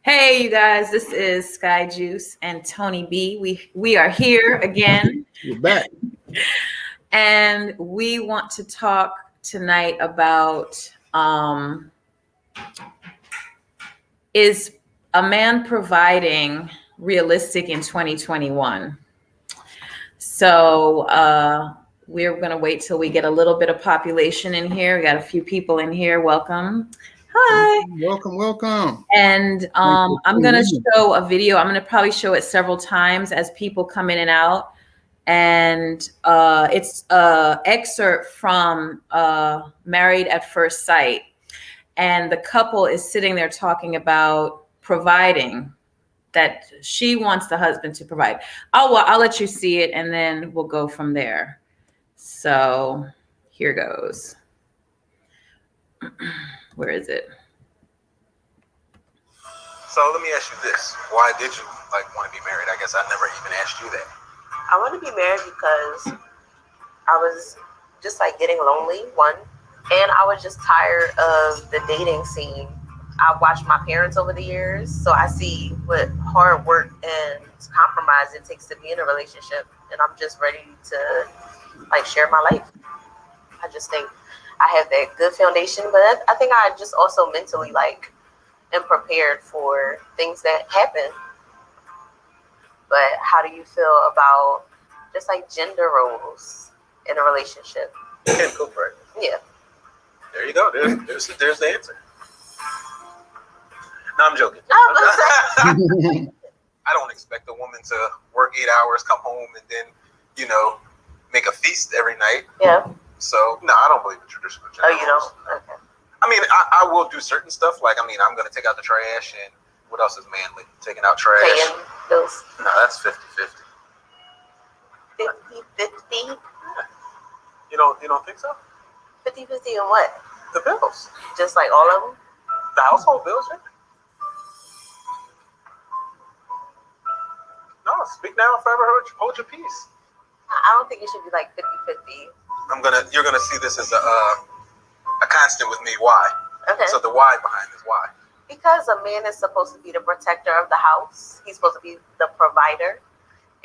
Hey, you guys, this is Sky Juice and Tony B. We are here again, We're back. and we want to talk tonight about is a man providing realistic in 2021? So we're going to wait till we get a little bit of population in here. We got a few people in here. Welcome. Hi. Welcome. And Thanks for I'm tuning going to in. show a video. I'm going to probably show it several times as people come in and out. And it's an excerpt from Married at First Sight. And the couple is sitting there talking about providing, that she wants the husband to provide. I'll let you see it, and then we'll go from there. So here goes. Where is it? So let me ask you this. Why did you want to be married? I guess I never even asked you that. I want to be married because I was just getting lonely, one, and I was just tired of the dating scene. I've watched my parents over the years, so I see what hard work and compromise it takes to be in a relationship, and I'm just ready to share my life. I just think I have that good foundation, but I think I just also mentally am prepared for things that happen. But how do you feel about just gender roles in a relationship? Okay, go for it. Yeah. There you go. There's the answer. No, I'm joking. I I don't expect a woman to work 8 hours, come home, and then, make a feast every night. Yeah. So, no, I don't believe in traditional gender Oh, you roles. don't? Okay. I mean, I will do certain stuff. I'm going to take out the trash, and what else is manly? Taking out trash. Paying bills. No, that's 50-50. 50-50? You don't think so? 50-50 in what? The bills. Just all of them? The household bills, yeah. No, speak now and forever hold your peace. I don't think it should be 50-50. You're gonna see this as a constant with me. Why? Okay. So the why behind this, why? Because a man is supposed to be the protector of the house. He's supposed to be the provider.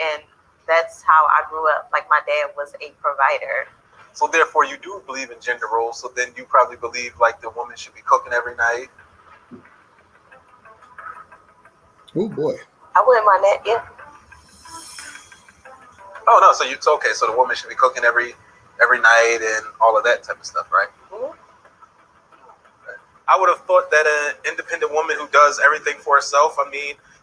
And that's how I grew up. My dad was a provider. So therefore you do believe in gender roles, so then you probably believe the woman should be cooking every night. Oh boy. I wouldn't mind that, yeah. Oh no, so okay, so the woman should be cooking every night and all of that type of stuff, right? Mm-hmm. I would have thought that an independent woman who does everything for herself,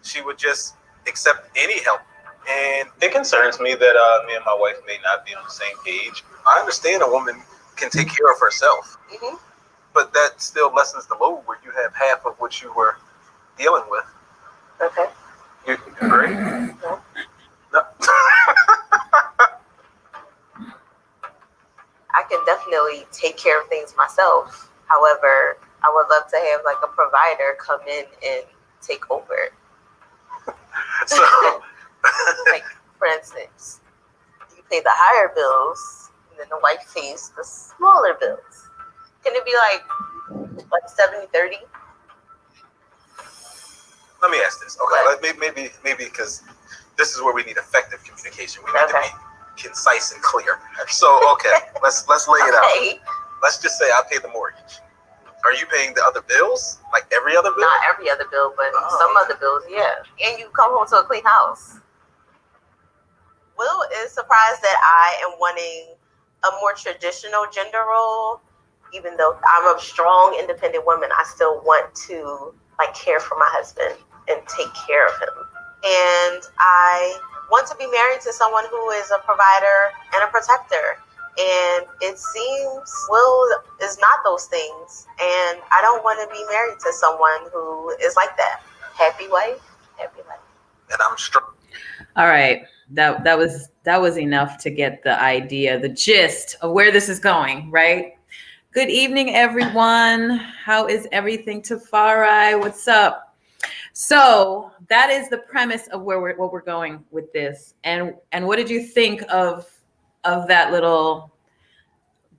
she would just accept any help. And it concerns me that me and my wife may not be on the same page. I understand a woman can take care of herself, Mm-hmm. but that still lessens the load where you have half of what you were dealing with. Okay. You agree? No. No. I can definitely take care of things myself. However, I would love to have a provider come in and take over. So, For instance, you pay the higher bills, and then the wife pays the smaller bills. Can it be 70-30? let me ask this. Okay, maybe because this is where we need effective communication. We need to be concise and clear. So, okay, let's lay it out. Okay. Let's just say I pay the mortgage. Are you paying the other bills? Every other bill? Not every other bill, but some other bills, yeah. And you come home to a clean house. Will is surprised that I am wanting a more traditional gender role. Even though I'm a strong, independent woman, I still want to care for my husband and take care of him. And I want to be married to someone who is a provider and a protector. And it seems Will is not those things. And I don't want to be married to someone who is like that. Happy wife, happy life. And I'm strong. All right. That was enough to get the idea, the gist of where this is going, right? Good evening, everyone. How is everything? Tafari, what's up? So that is the premise of what we're going with this. And what did you think of that little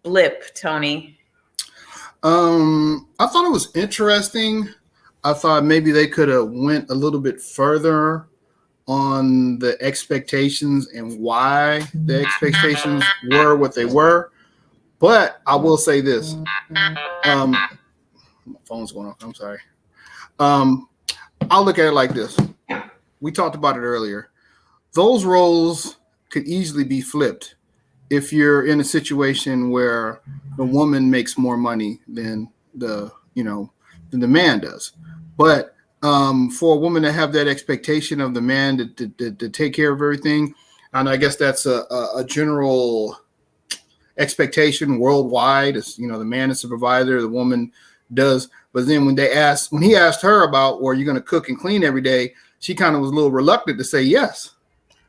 blip, Tony? I thought it was interesting. I thought maybe they could have went a little bit further on the expectations and why the expectations were what they were. But I will say this. My phone's going off. I'm sorry. I'll look at it like this. We talked about it earlier. Those roles could easily be flipped if you're in a situation where the woman makes more money than the man does. But for a woman to have that expectation of the man to take care of everything, and I guess that's a general expectation worldwide. Is the man is the provider, the woman does. But then when he asked her about, well, you're going to cook and clean every day, she kind of was a little reluctant to say yes.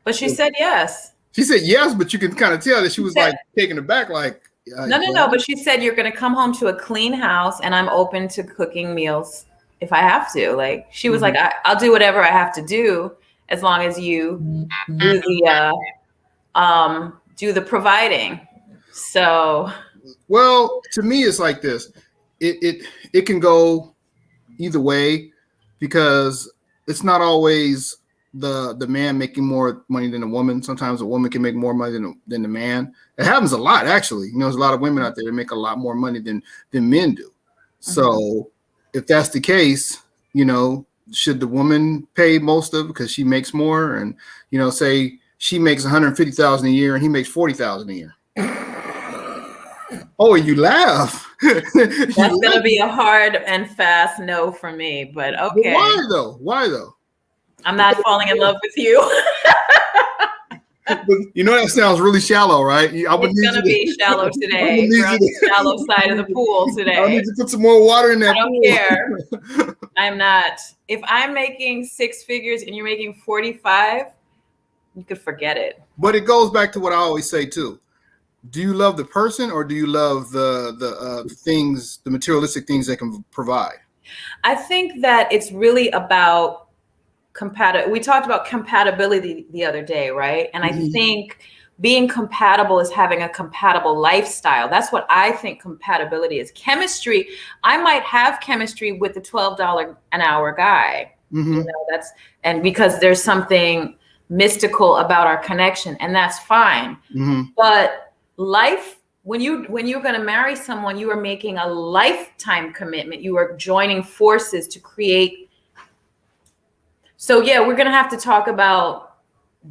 But she said yes. She said yes, but you can kind of tell that she was like taken aback, like no. But she said you're going to come home to a clean house, and I'm open to cooking meals if I have to. Like she was like, I'll do whatever I have to do as long as you do the providing. So, well, to me, it's like this. It can go either way because it's not always the man making more money than the woman. Sometimes a woman can make more money than the man. It happens a lot, actually. There's a lot of women out there that make a lot more money than men do. So if that's the case, should the woman pay most of it because she makes more? And say she makes $150,000 a year and he makes $40,000 a year. Oh, you laugh. That's gonna be a hard and fast no for me, but okay. But why though? I'm not falling in love with you. That sounds really shallow, right? It's gonna be shallow today. We're on the shallow side of the pool today. I need to put some more water in that. I don't care. I'm not. If I'm making 6 figures and you're making 45, you could forget it. But it goes back to what I always say too. Do you love the person or do you love the things, the materialistic things they can provide? I think that it's really about we talked about compatibility the other day, right? And I think being compatible is having a compatible lifestyle. That's what I think compatibility is. Chemistry, I might have chemistry with the $12 an hour guy. And because there's something mystical about our connection, and that's fine. But life, when you're going to marry someone, you are making a lifetime commitment. You are joining forces to create. So yeah, we're going to have to talk about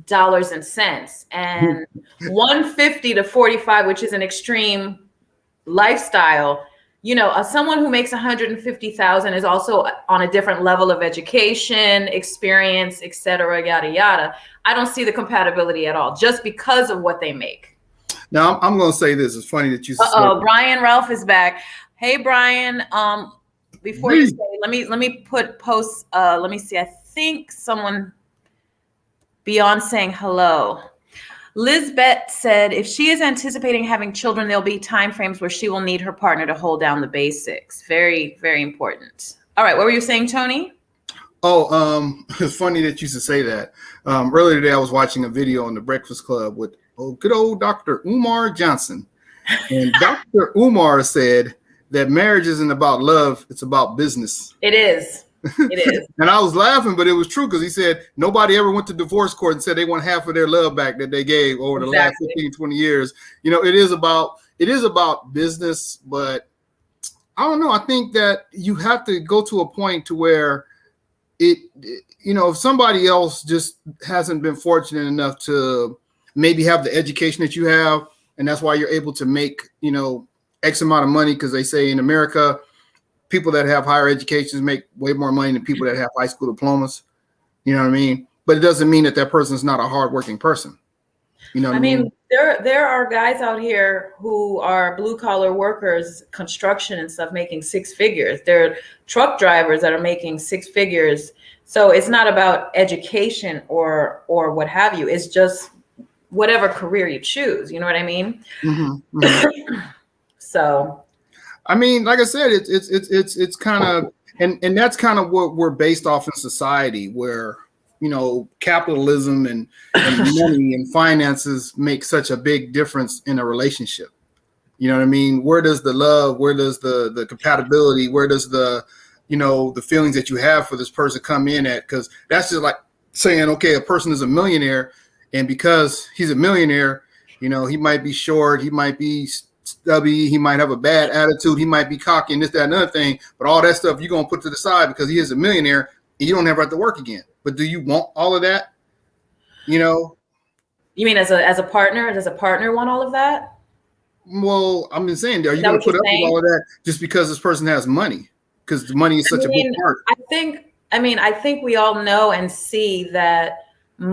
dollars and cents, and 150 to 45, which is an extreme lifestyle. Someone who makes 150,000 is also on a different level of education, experience, et cetera, yada, yada. I don't see the compatibility at all just because of what they make. Now, I'm going to say this. It's funny that you said. Brian Ralph is back. Hey, Brian. Before you say, let me post. Let me see. I think someone beyond saying hello. Lizbeth said, if she is anticipating having children, there'll be time frames where she will need her partner to hold down the basics. Very, very important. All right. What were you saying, Tony? It's funny that you should say that. Earlier today, I was watching a video on the Breakfast Club with good old Dr. Umar Johnson. And Dr. Umar said that marriage isn't about love, it's about business. It is. It is. And I was laughing, but it was true because he said nobody ever went to divorce court and said they want half of their love back that they gave over the last 15, 20 years. It is about business, but I don't know. I think that you have to go to a point to where if somebody else just hasn't been fortunate enough to maybe have the education that you have, and that's why you're able to make, X amount of money, because they say in America, people that have higher educations make way more money than people that have high school diplomas. You know what I mean? But it doesn't mean that person's not a hardworking person. You know what I mean? There are guys out here who are blue collar workers, construction and stuff, making 6 figures. There are truck drivers that are making 6 figures. So it's not about education or what have you. It's just whatever career you choose. You know what I mean? So, I mean, like I said, it's kind of, and that's kind of what we're based off in society, where capitalism and money and finances make such a big difference in a relationship. You know what I mean? Where does the love? Where does the compatibility? Where does the the feelings that you have for this person come in at, because that's just like saying, okay, a person is a millionaire, and because he's a millionaire, he might be short, he might be stubby, he might have a bad attitude, he might be cocky and this, that, and another thing, but all that stuff you're going to put to the side because he is a millionaire and you don't ever have to work again. But do you want all of that? You mean as a partner? Does a partner want all of that? Well, I'm just saying, are you going to put up with all of that just because this person has money? Because the money is such a big part. I think we all know and see that I'm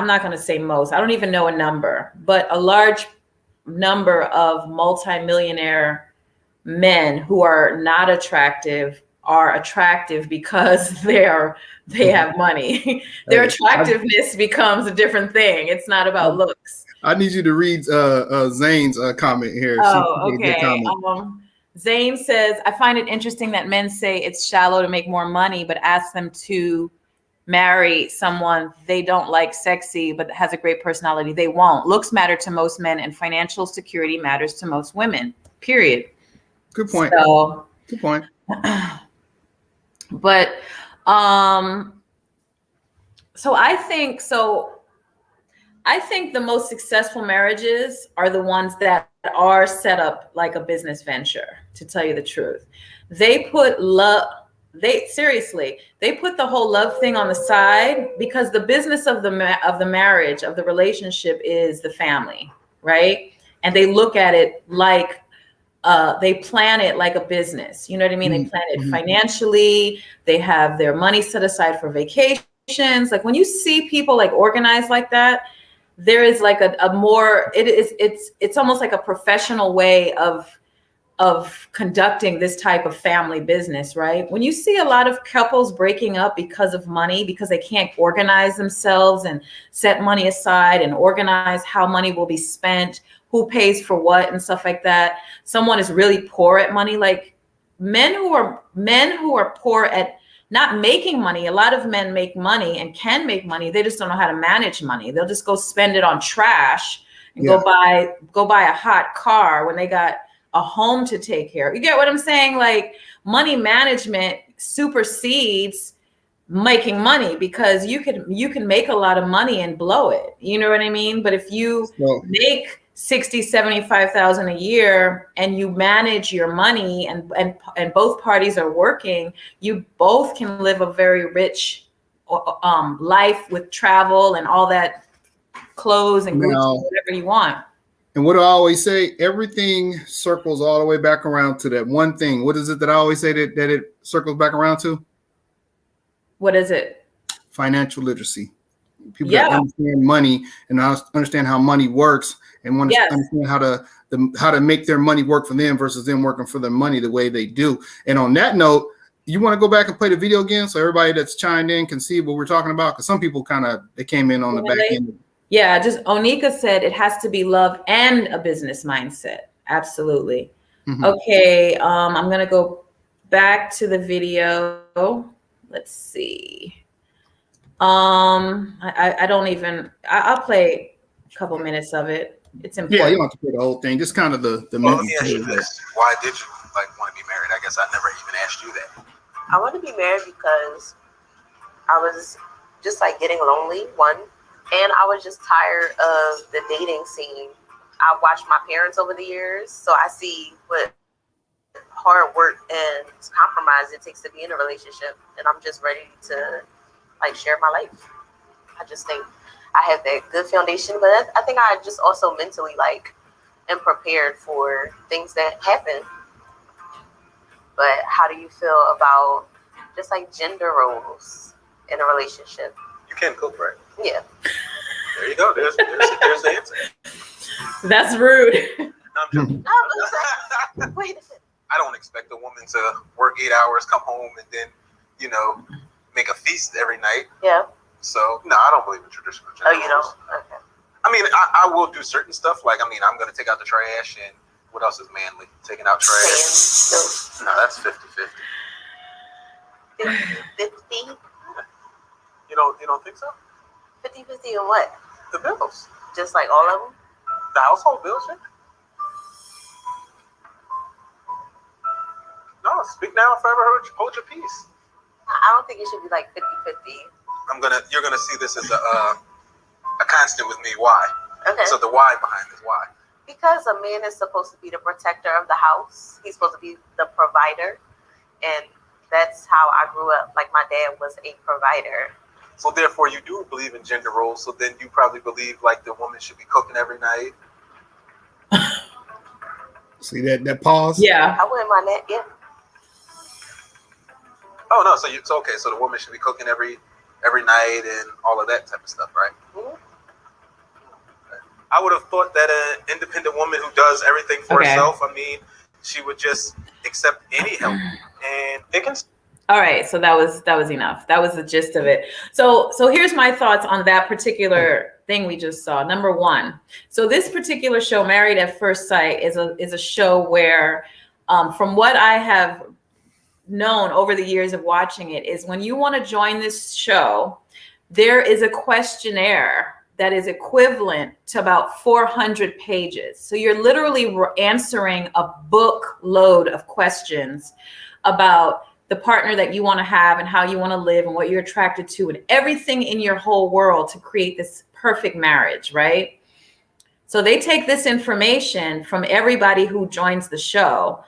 not going to say most, I don't even know a number, but a large number of multimillionaire men who are not attractive are attractive because they have money. Their attractiveness becomes a different thing. It's not about looks. I need you to read Zane's comment here. Oh, okay. Zane says, I find it interesting that men say it's shallow to make more money, but ask them to marry someone they don't like sexy, but has a great personality. They won't. Looks matter to most men, and financial security matters to most women, period. Good point. Good point. But, so I think the most successful marriages are the ones that are set up like a business venture, to tell you the truth. They put they put the whole love thing on the side, because the business of the marriage, of the relationship, is the family, right? And they look at it like they plan it like a business. You know what I mean? They plan it financially. They have their money set aside for vacations. Like when you see people like organized like that, there is like a more, it's almost like a professional way of conducting this type of family business, right? When you see a lot of couples breaking up because of money, because they can't organize themselves and set money aside and organize how money will be spent, who pays for what and stuff like that. Someone is really poor at money, like men who are poor at not making money. A lot of men make money and can make money. They just don't know how to manage money. They'll just go spend it on trash and go buy a hot car when they got a home to take care of. You get what I'm saying? Like money management supersedes making money, because you can make a lot of money and blow it. You know what I mean? But if you make 60, 75,000 a year and you manage your money and both parties are working, you both can live a very rich life with travel and all that, clothes and Gucci, whatever you want. And what do I always say? Everything circles all the way back around to that one thing. What is it that I always say that it circles back around to? What is it? Financial literacy. People that understand money and understand how money works and want to understand how to make their money work for them versus them working for their money the way they do. And on that note, you want to go back and play the video again so everybody that's chimed in can see what we're talking about? Because some people they came in on the back end. Yeah, just Onika said it has to be love and a business mindset. Absolutely. Okay, I'm going to go back to the video. Let's see. I don't even, I'll play a couple minutes of it. It's important. Yeah, you don't have to play the whole thing. Just kind of the Well, let me ask you this. Why did you want to be married? I guess I never even asked you that. I want to be married because I was just like getting lonely, one, and I was just tired of the dating scene. I watched my parents over the years, so I see what hard work and compromise it takes to be in a relationship, and I'm just ready to like share my life. I just think I have that good foundation, but I think I just also mentally like am prepared for things that happen. But how do you feel about just like gender roles in a relationship? You can cook, right? Yeah. There you go. There's the answer. That's rude. No, I'm joking. Wait a minute. I don't expect a woman to work 8 hours, come home, and then, make a feast every night. Yeah. So, no, I don't believe in traditional gender Oh, you don't? roles. Okay. I mean, I will do certain stuff. Like, I'm going to take out the trash, and what else is manly? Taking out trash. No, that's 50-50. 50-50? You don't think so? 50-50 in what? The bills. Just like all of them? The household bills, yeah. No, Speak now, forever hold your peace. I don't think it should be like 50-50. You're gonna see this as a constant with me. Why? Okay. So the why behind this, why? Because a man is supposed to be the protector of the house. He's supposed to be the provider. And that's how I grew up. Like, my dad was a provider. So therefore, you do believe in gender roles. So then you probably believe like the woman should be cooking every night. See that pause? Yeah. I wouldn't mind that. Yeah. Oh no, so okay. So the woman should be cooking every night and all of that type of stuff, right? Mhm. I would have thought that an independent woman who does everything for Okay. herself, I mean, she would just accept any help, and it can. All right, so that was enough. That was the gist of it. So here's my thoughts on that particular thing we just saw. Number one, so this particular show, Married at First Sight, is a show where, from what I have known over the years of watching it, is when you want to join this show, there is a questionnaire that is equivalent to about 400 pages. So you're literally answering a book load of questions about the partner that you want to have and how you want to live and what you're attracted to and everything in your whole world to create this perfect marriage, right? So they take this information from everybody who joins the show,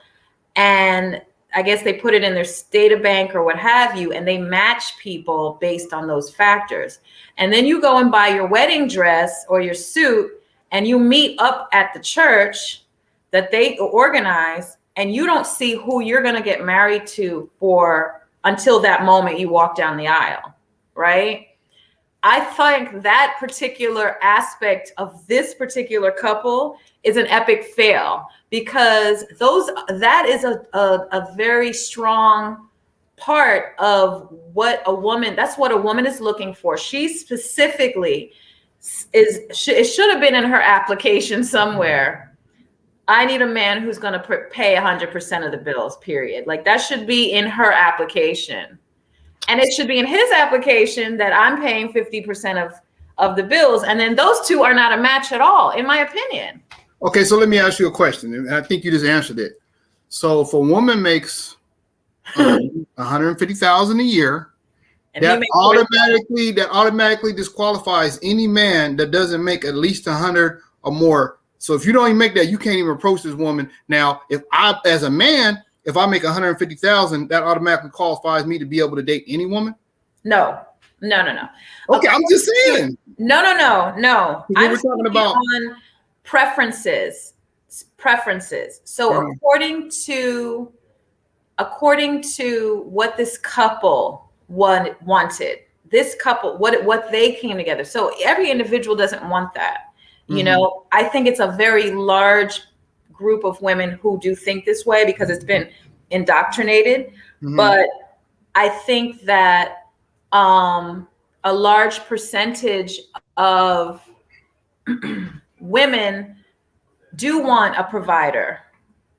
and I guess they put it in their data bank or what have you, and they match people based on those factors. And then you go and buy your wedding dress or your suit, and you meet up at the church that they organize, and you don't see who you're going to get married to for until that moment you walk down the aisle, right? I think that particular aspect of this particular couple is an epic fail, because that is a very strong part of what a woman, that's what a woman is looking for. She specifically it should have been in her application somewhere. I need a man who's going to pay 100% of the bills, period. Like, that should be in her application. And it should be in his application that I'm paying 50% of the bills. And then those two are not a match at all, in my opinion. Okay, so let me ask you a question, and I think you just answered it. So if a woman makes $150,000 a year, And that automatically disqualifies any man that doesn't make at least 100 or more. So if you don't even make that, you can't even approach this woman. Now, if I, as a man, if I make 150,000, that automatically qualifies me to be able to date any woman. No. Okay, I'm just saying. No. We were talking about on preferences. So according to what this couple wanted, this couple, what they came together. So every individual doesn't want that. You know, I think it's a very large group of women who do think this way because it's been indoctrinated. But I think that a large percentage of women do want a provider.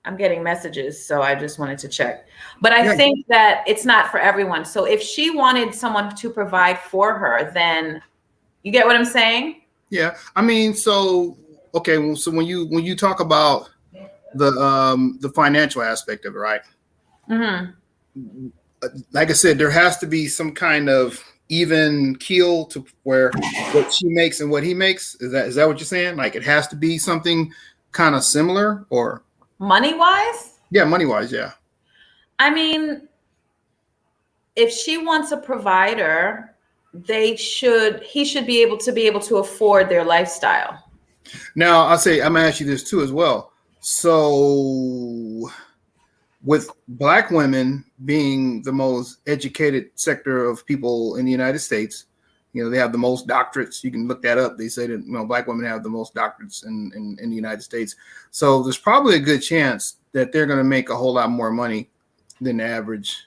I'm getting messages, so I just wanted to check. But I think that it's not for everyone. So if she wanted someone to provide for her, then you get what I'm saying? Yeah, I mean, so okay, so when you talk about the financial aspect of it, right? Like I said, there has to be some kind of even keel to where what she makes and what he makes. Is that what you're saying? Like, it has to be something kind of similar, or money wise? Yeah, money wise, yeah. I mean, if she wants a provider, he should be able to afford their lifestyle. Now, I'm gonna ask you this too as well. So with Black women being the most educated sector of people in the United States, you know, they have the most doctorates. You can look that up. They say that, you know, Black women have the most doctorates in the United States. So there's probably a good chance that they're going to make a whole lot more money than the average,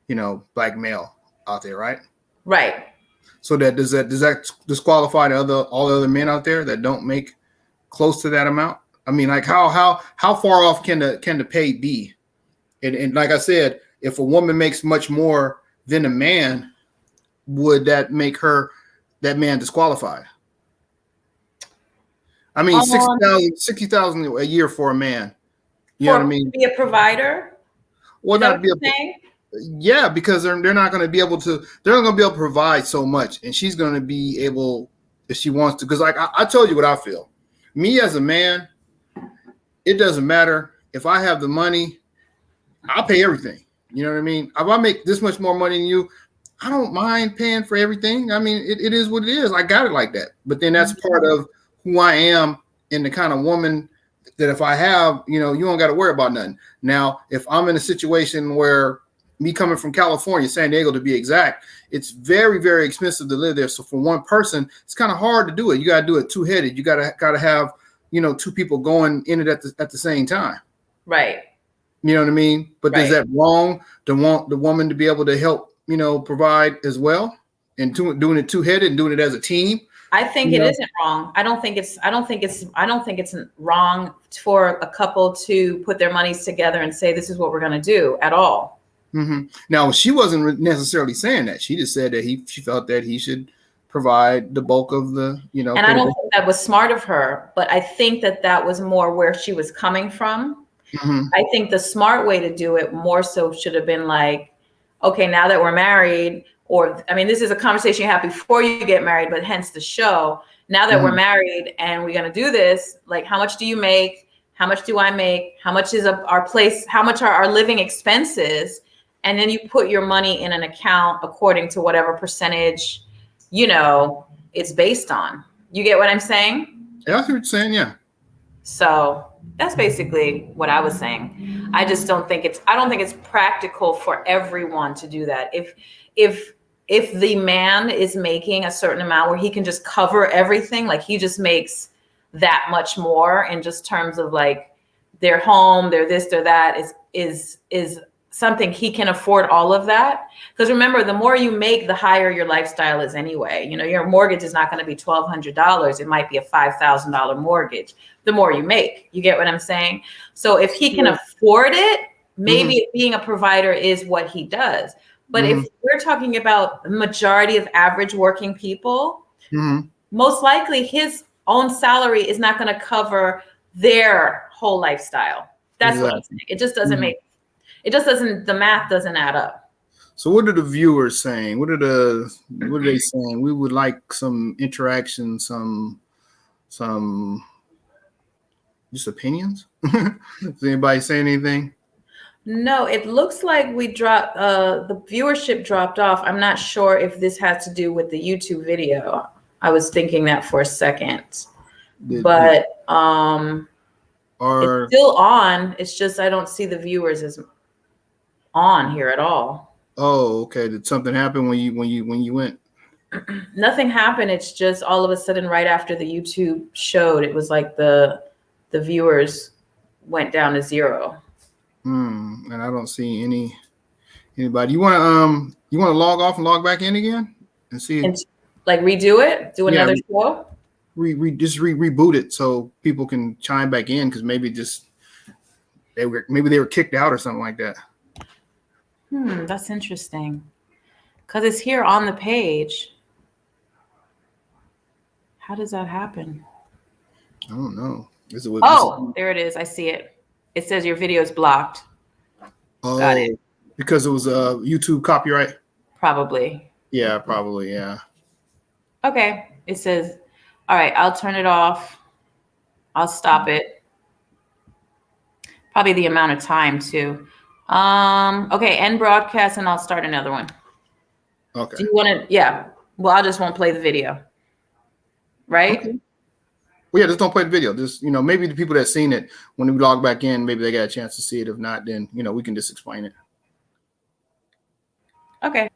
you know, Black male out there, right? Right. So does that disqualify all the other men out there that don't make close to that amount? I mean, like how far off can the pay be? And like I said, if a woman makes much more than a man, would that make that man disqualified? I mean, 60,000 a year for a man. You know what I mean? To be a provider? well, Is that not what be you're able. saying? Yeah, because they're not going to be able to. They're not going to be able to provide so much, and she's going to be able if she wants to. Because like I told you what I feel. Me as a man, it doesn't matter if I have the money. I'll pay everything. You know what I mean? If I make this much more money than you, I don't mind paying for everything. I mean, it is what it is. I got it like that. But then that's part of who I am and the kind of woman that if I have, you don't got to worry about nothing. Now, if I'm in a situation where me coming from California, San Diego to be exact, it's very, very expensive to live there. So for one person, it's kind of hard to do it. You got to do it two-headed. You got to have, two people going in it at the same time. Right. You know what I mean? But Right. is that wrong to want the woman to be able to help, provide as well, and doing it two-headed and doing it as a team? I think it isn't wrong. I don't think it's wrong for a couple to put their monies together and say, this is what we're going to do at all. Mm-hmm. Now, she wasn't necessarily saying that. She just said that she felt that he should provide the bulk of the, And I don't think that was smart of her, but I think that was more where she was coming from. Mm-hmm. I think the smart way to do it more so should have been like, okay, now that we're married, this is a conversation you have before you get married, but hence the show. Now that we're married and we're going to do this, like, how much do you make? How much do I make? How much is our place? How much are our living expenses? And then you put your money in an account according to whatever percentage, it's based on. You get what I'm saying? Yeah, I see what you're saying. Yeah. So that's basically what I was saying. I just don't think it's practical for everyone to do that. If the man is making a certain amount where he can just cover everything, like he just makes that much more in just terms of like their home, their this, their that is something he can afford all of that. Because remember, the more you make, the higher your lifestyle is anyway. Your mortgage is not going to be $1,200. It might be a $5,000 mortgage. The more you make, you get what I'm saying? So if he can afford it, maybe being a provider is what he does. But if we're talking about the majority of average working people, most likely his own salary is not going to cover their whole lifestyle. That's what I'm saying. It just doesn't the math doesn't add up. So what are the viewers saying? What are they saying? We would like some interaction, some just opinions. Is anybody saying anything? No, it looks like we dropped, the viewership dropped off. I'm not sure if this has to do with the YouTube video. I was thinking that for a second, but it's still on. It's just, I don't see the viewers as on here at all. Oh, okay. Did something happen when you went? Nothing happened. It's just all of a sudden, right after the YouTube showed, it was like the viewers went down to 0. And I don't see anybody. You want to log off and log back in again and see? And like redo it, do another show. Reboot it so people can chime back in, because maybe they were kicked out or something like that. That's interesting, because it's here on the page. How does that happen? I don't know. There it is. I see it. It says your video is blocked. Oh, got it. Because it was YouTube copyright? Probably. Yeah, probably, yeah. Okay. It says, all right, I'll turn it off. I'll stop it. Probably the amount of time too. Okay, end broadcast, and I'll start another one. Okay. Do you want to? Yeah. Well, I just won't play the video. Right? Okay. Well, yeah, just don't play the video. Just, maybe the people that seen it, when we log back in, maybe they got a chance to see it. If not, then, we can just explain it. Okay.